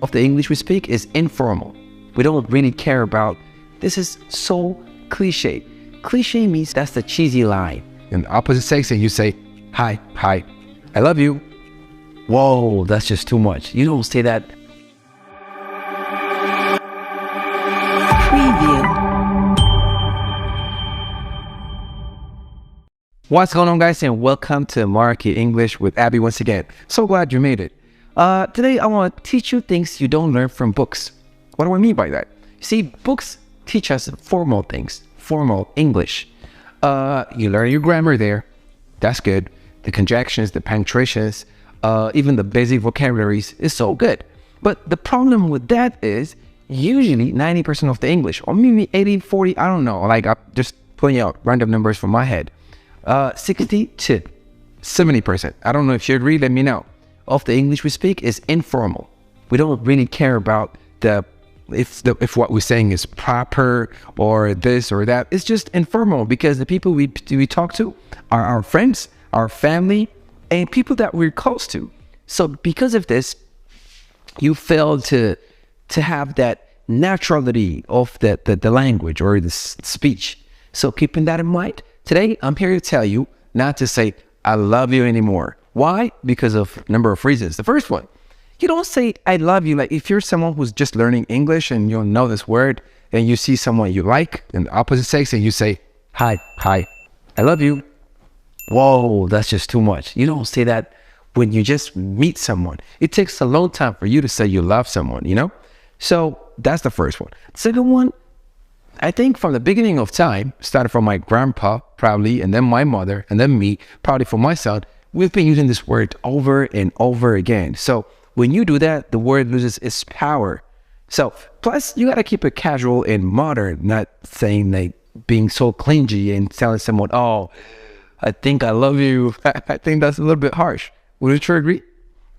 of the English we speak is informal. We don't really care about. This is so cliche. Cliche means that's the cheesy line. In the opposite sex, and you say, hi, I love you. Whoa, that's just too much. You don't say that. Preview. What's going on, guys, and welcome to Maraki English with Abby once again. So glad you made it. Today I want to teach you things you don't learn from books. What do I mean by that? See, books teach us formal things, formal English. You learn your grammar there. That's good. The conjunctions, the punctuations, even the basic vocabularies is so good. But the problem with that is usually 90% of the English, or maybe 80, 40, I don't know. Like I'm just pulling out random numbers from my head. 60 to 70%. I don't know if you agree, let me know. Of the English we speak is informal. We don't really care about if what we're saying is proper or this or that. It's just informal because the people we talk to are our friends, our family, and people that we're close to. So because of this, you fail to have that naturality of the language or the speech. So keeping that in mind, today I'm here to tell you not to say I love you anymore. Why? Because of a number of reasons. The first one, you don't say I love you. Like if you're someone who's just learning English and you don't know this word and you see someone you like in the opposite sex and you say, hi, I love you. Whoa, that's just too much. You don't say that when you just meet someone. It takes a long time for you to say you love someone, you know? So that's the first one. Second one, I think from the beginning of time, started from my grandpa probably, and then my mother, and then me, probably for my son, we've been using this word over and over again. So when you do that, the word loses its power. So plus you got to keep it casual and modern, not saying like being so clingy and telling someone, oh, I think I love you. I think that's a little bit harsh. Would you agree?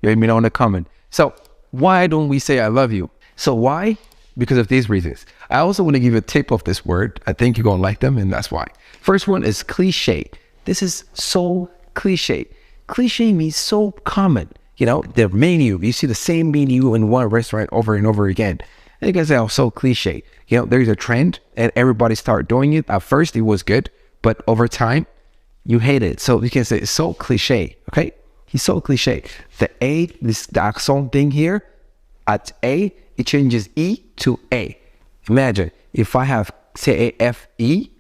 Let me know in the comment. So why don't we say I love you? So why? Because of these reasons. I also want to give you a tip of this word. I think you're going to like them, and that's why. First one is cliche. This is so cliche. Cliche means so common. You know, the menu, you see the same menu in one restaurant over and over again. And you can say, oh, so cliche. You know, there's a trend and everybody start doing it. At first it was good, but over time you hate it. So you can say it's so cliche, okay? He's so cliche. The A, the accent thing here, at A, it changes E to A. Imagine if I have C-A-F-E,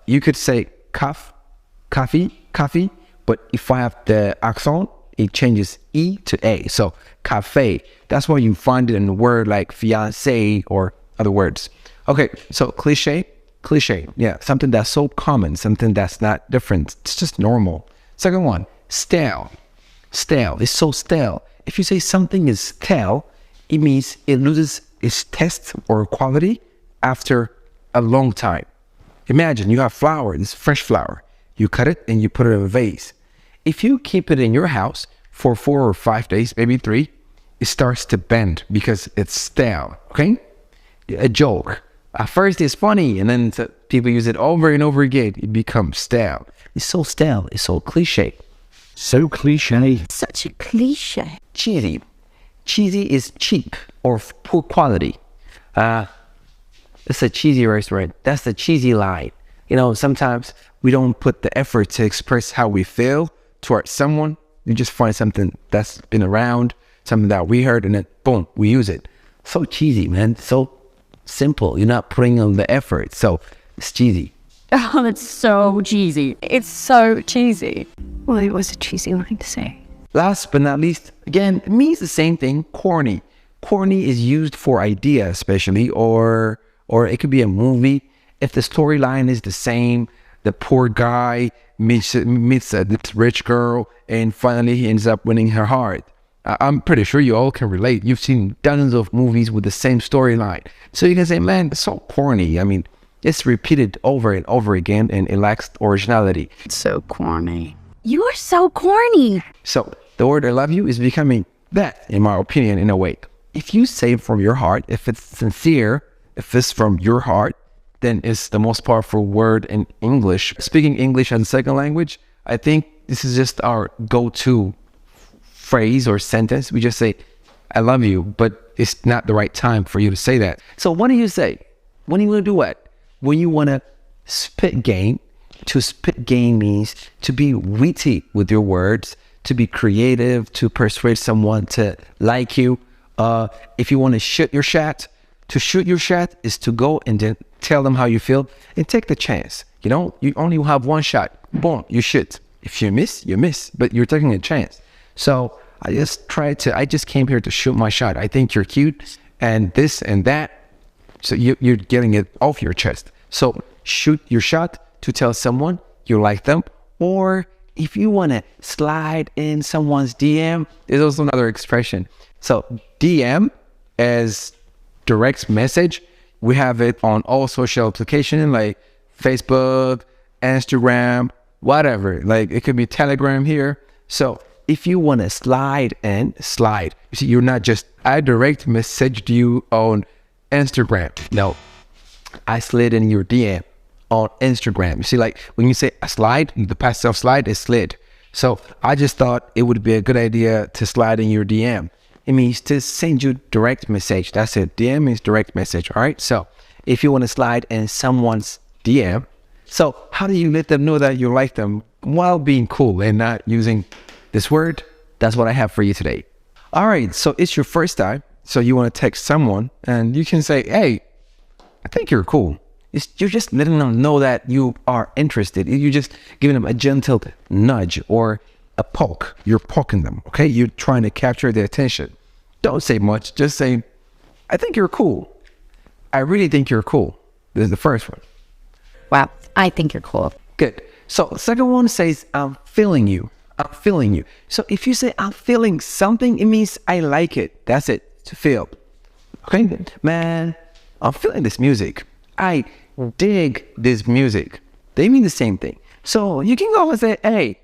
you could say coffee, but if I have the accent, it changes E to A. So cafe, that's why you find it in a word like fiancé or other words. Okay, so cliche, yeah, something that's so common, something that's not different. It's just normal. Second one, stale. Stale, it's so stale. If you say something is stale, it means it loses its taste or quality after a long time. Imagine you have flour, this fresh flour. You cut it and you put it in a vase. If you keep it in your house for 4 or 5 days, maybe 3, it starts to bend because it's stale, okay? A joke. At first it's funny and then people use it over and over again. It becomes stale. It's so stale. It's so cliche. So cliche. Such a cliche. Cheesy. Cheesy is cheap or poor quality. It's a cheesy restaurant. That's the cheesy line. You know, sometimes we don't put the effort to express how we feel towards someone. You just find something that's been around, something that we heard, and then boom, we use it. So cheesy, man. So simple. You're not putting in the effort. So it's cheesy. Oh, that's so cheesy. It's so cheesy. Well, it was a cheesy line to say. Last but not least, again, it means the same thing, corny. Corny is used for idea especially, or it could be a movie. If the storyline is the same, the poor guy meets this rich girl and finally he ends up winning her heart. I'm pretty sure you all can relate. You've seen dozens of movies with the same storyline. So you can say, man, it's so corny. I mean, it's repeated over and over again and it lacks originality. It's so corny. You are so corny. So the word I love you is becoming that, in my opinion, in a way. If you say it from your heart, if it's sincere, if it's from your heart, then it's the most powerful word in English. Speaking English as a second language, I think this is just our go-to phrase or sentence. We just say, I love you, but it's not the right time for you to say that. So what do you say? When you want to do what? When you want to spit game. To spit game means to be witty with your words, to be creative, to persuade someone to like you. If you want to shoot your shot, to shoot your shot is to go and then tell them how you feel and take the chance. You know, you only have one shot. Boom, you shoot. If you miss, you miss, but you're taking a chance. So I just came here to shoot my shot. I think you're cute and this and that. So you're getting it off your chest. So shoot your shot to tell someone you like them. Or if you want to slide in someone's DM, there's also another expression. So DM is direct message. We have it on all social applications like Facebook, Instagram, whatever. Like it could be Telegram here. So if you want to slide in, slide. You see, you're not just, I direct messaged you on Instagram. No, I slid in your DM on Instagram. You see, like when you say a slide, the past self slide is slid. So I just thought it would be a good idea to slide in your DM. It means to send you direct message. That's it. DM means direct message. All right. So if you want to slide in someone's DM, so how do you let them know that you like them while being cool and not using this word? That's what I have for you today. All right. So it's your first time. So you want to text someone and you can say, hey, I think you're cool. You're just letting them know that you are interested. You're just giving them a gentle nudge or a poke. You're poking them, okay? You're trying to capture their attention. Don't say much. Just say, I think you're cool. I really think you're cool. This is the first one. Wow, I think you're cool. Good. So the second one says, I'm feeling you. I'm feeling you. So if you say, I'm feeling something, it means I like it. That's it, to feel. Okay? Man, I'm feeling this music. I dig this music. They mean the same thing. So you can go and say, hey,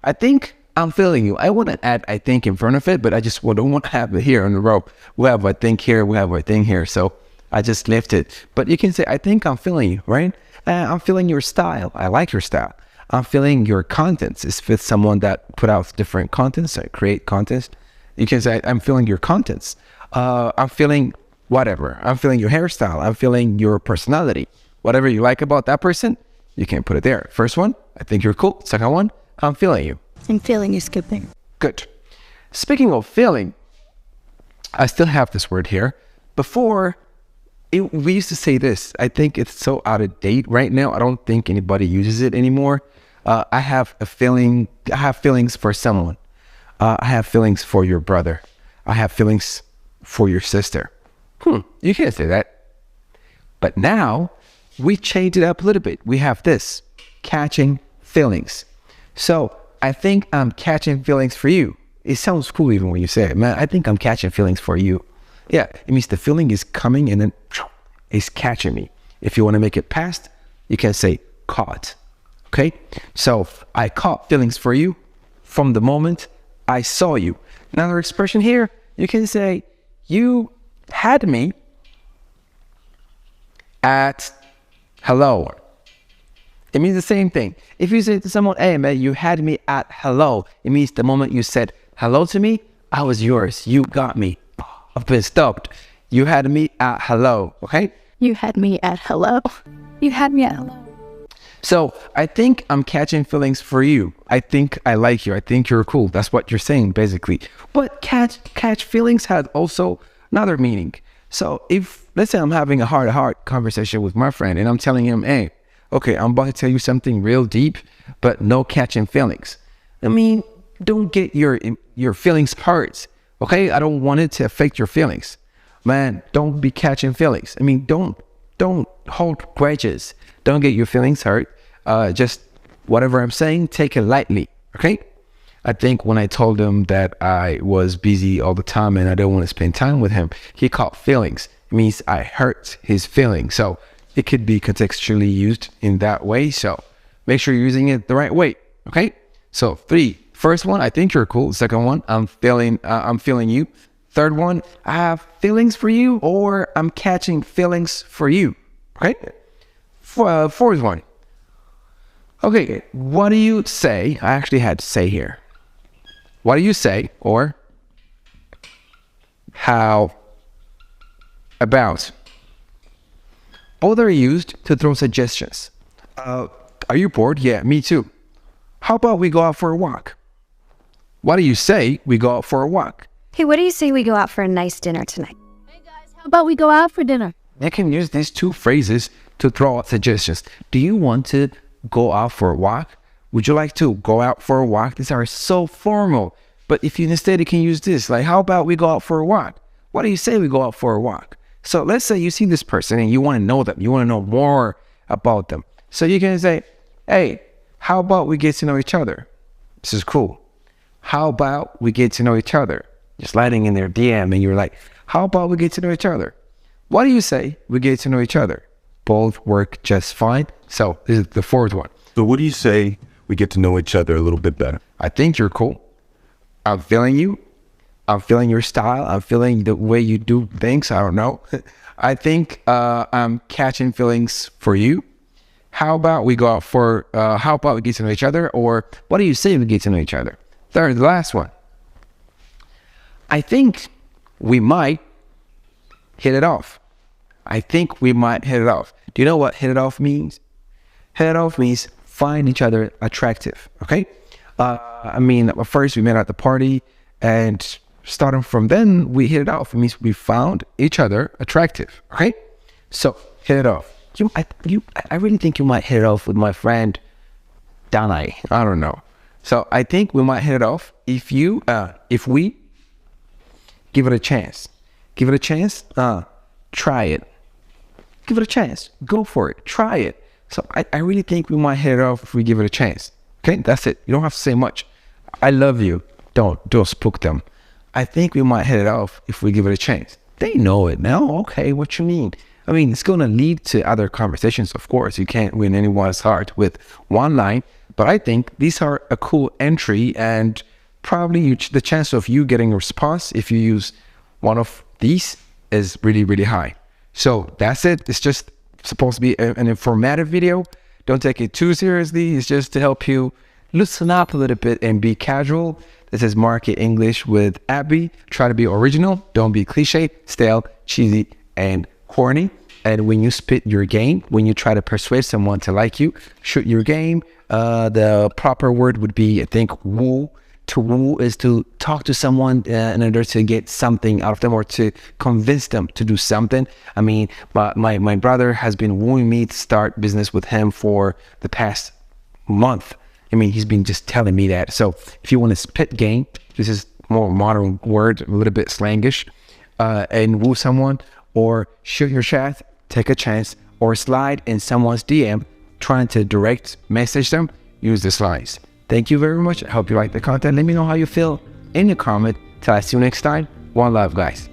I think I'm feeling you. I want to add I think in front of it, but I just don't want to have it here on the rope. We have I think here, we have I think here. So I just left it. But you can say, I think I'm feeling you, right? I'm feeling your style. I like your style. I'm feeling your contents. It's with someone that put out different contents, create contents. You can say, I'm feeling your contents. I'm feeling whatever. I'm feeling your hairstyle. I'm feeling your personality. Whatever you like about that person, you can put it there. First one, I think you're cool. Second one, I'm feeling you. I'm feeling you, skipping. Good. Speaking of feeling, I still have this word here. Before, we used to say this. I think it's so out of date right now. I don't think anybody uses it anymore. I have a feeling. I have feelings for someone. I have feelings for your brother. I have feelings for your sister. You can't say that. But now we changed it up a little bit. We have this, catching feelings. So I think I'm catching feelings for you. It sounds cool even when you say it. Man, I think I'm catching feelings for you. Yeah, it means the feeling is coming and then it's catching me. If you want to make it past, you can say caught. Okay? So I caught feelings for you from the moment I saw you. Another expression here, you can say you had me at hello. It means the same thing. If you say to someone, hey man, you had me at hello, it means the moment you said hello to me, I was yours. You got me. I've been stopped. You had me at hello, okay? You had me at hello. You had me at hello. So I think I'm catching feelings for you. I think I like you. I think you're cool. That's what you're saying, basically. But catch feelings has also another meaning. So if, let's say I'm having a heart-to-heart conversation with my friend and I'm telling him, hey, okay, I'm about to tell you something real deep, but no catching feelings. I mean, don't get your feelings hurt, okay? I don't want it to affect your feelings. Man, don't be catching feelings. I mean, don't hold grudges. Don't get your feelings hurt. Just whatever I'm saying, take it lightly, okay? I think when I told him that I was busy all the time and I don't want to spend time with him, he caught feelings. It means I hurt his feelings. So it could be contextually used in that way. So make sure you're using it the right way, okay? So 3, first one, I think you're cool. Second one, I'm feeling you. Third one, I have feelings for you, or I'm catching feelings for you, okay? Fourth one, okay, what do you say? I actually had to say here. What do you say, or How about. Both are used to throw suggestions. Are you bored? Yeah, me too. How about we go out for a walk? What do you say we go out for a walk? Hey, what do you say we go out for a nice dinner tonight? Hey guys, how about we go out for dinner? You can use these two phrases to throw out suggestions. Do you want to go out for a walk? Would you like to go out for a walk? These are so formal. But if you instead, you can use this, like, how about we go out for a walk? What do you say we go out for a walk? So let's say you see this person and you want to know them. You want to know more about them. So you can say, hey, how about we get to know each other? This is cool. How about we get to know each other? Just sliding in their DM and you're like, how about we get to know each other? What do you say we get to know each other? Both work just fine. So this is the fourth one. So what do you say we get to know each other a little bit better? I think you're cool. I'm feeling you. I'm feeling your style. I'm feeling the way you do things. I don't know. I think I'm catching feelings for you. How about we go out for, how about we get to know each other? Or what do you say we get to know each other? Third, the last one. I think we might hit it off. I think we might hit it off. Do you know what hit it off means? Hit it off means find each other attractive, okay? I mean, first we met at the party and starting from then, we hit it off. It means we found each other attractive, okay? So, hit it off. I really think you might hit it off with my friend, Danai. I don't know. So, I think we might hit it off if we give it a chance. Give it a chance, try it. Give it a chance, go for it, try it. So, I really think we might hit it off if we give it a chance. Okay, that's it. You don't have to say much. I love you. Don't spook them. I think we might hit it off if we give it a chance. They know it now. Okay, what you mean? I mean, it's going to lead to other conversations, of course. You can't win anyone's heart with one line. But I think these are a cool entry and probably the chance of you getting a response if you use one of these is really, really high. So that's it. It's just supposed to be an informative video. Don't take it too seriously. It's just to help you loosen up a little bit and be casual. This is Maraki English with Abby. Try to be original. Don't be cliche, stale, cheesy, and corny. And when you spit your game, when you try to persuade someone to like you, shoot your game. The proper word would be, I think, woo. To woo is to talk to someone in order to get something out of them or to convince them to do something. I mean, my brother has been wooing me to start business with him for the past month. I mean, he's been just telling me that. So if you want to spit game, this is more modern word, a little bit slangish, and woo someone or shoot your shot, take a chance, or slide in someone's DM trying to direct message them, use the slides. Thank you very much. I hope you like the content. Let me know how you feel in the comment. Till I see you next time. One love, guys.